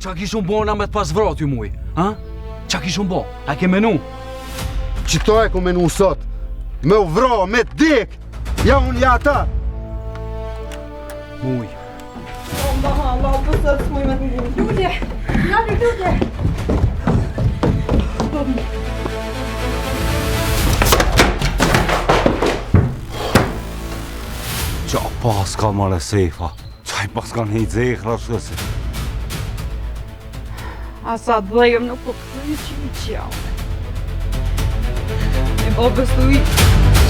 Qa kishun bo na me të pas vrat ju muj? Ha? Qa kishun bo? A ke menu? Qito e ku menu sot? Me u vra, me t'dik! Ja unë ja ata! Muj. Allah, pësër s'muj me t'muj. Lutje! Nani, lutje! Qa pas ka mare sefa? Qaj pas ka një zekra shkësi? Asa dhejëm nuk po këtëri që i qjallë. E babës të i që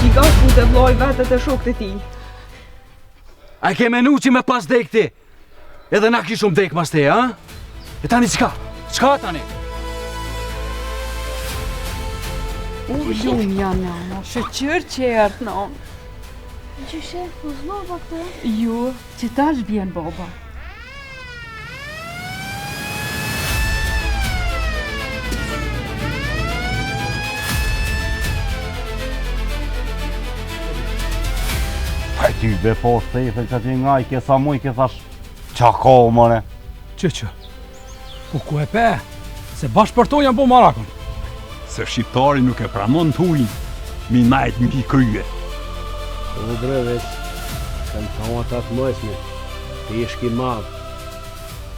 i ka shku të vloj vetët e shok të ti. A ke menu që me pas dek ti? Edhe na kishum dek mas te, ha? E tani qka? Qka tani? Ullum janë nana, shëqër që e artë nanë. Qyshe, u zlova këto? Ju, që tash vjen baba. Aj ty be po sefe që që nga i kesa muj kesash qa ka mëre? Që? Po ku e pe? Se bashkë për to janë po marakon. Se shqiptari nuk e pranon të ujnë, mi najt mbi kryje. O breveç, kanë thonë ata të mësme, pishki madhë,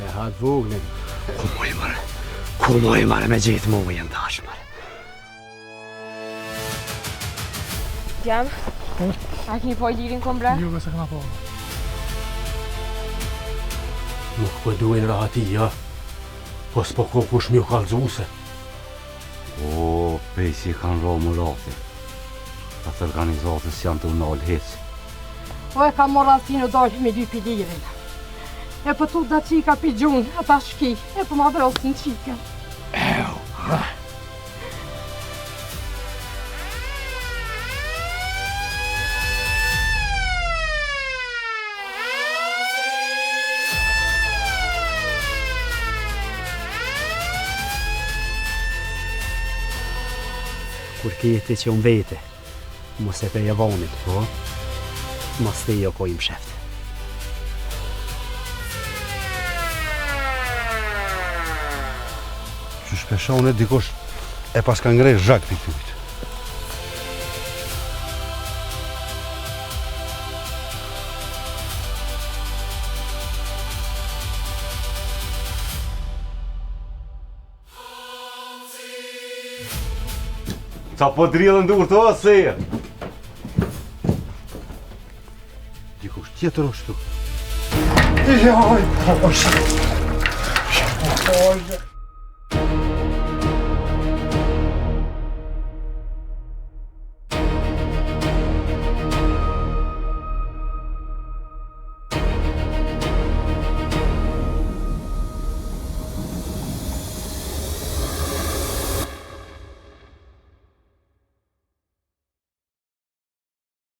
e hatë voglin. Ku moj mare me gjithë mu jenë dash mare. Djam, a këni po i lirin kombre? Jo, se këna po. Nuk po duhen rahatia, po s'po ko kush mjo kalzuse. O, pejsi kanë ro më rati. Atë organizatës janë të unalë heci. O e ka mor altin o dalë me dy pilirin. E për tu da qika pi gjunë, ata shki, e për ma vrosin qikën. Kur kjeti që unë vete, mos e peja vonit, po? Mos te jo ko im sheft. Që shpeshone dikosh e pas ka ngrej zhak për këtujt. Qa po drillën dur të ose? Dikush tjetër o shtu. Jaj,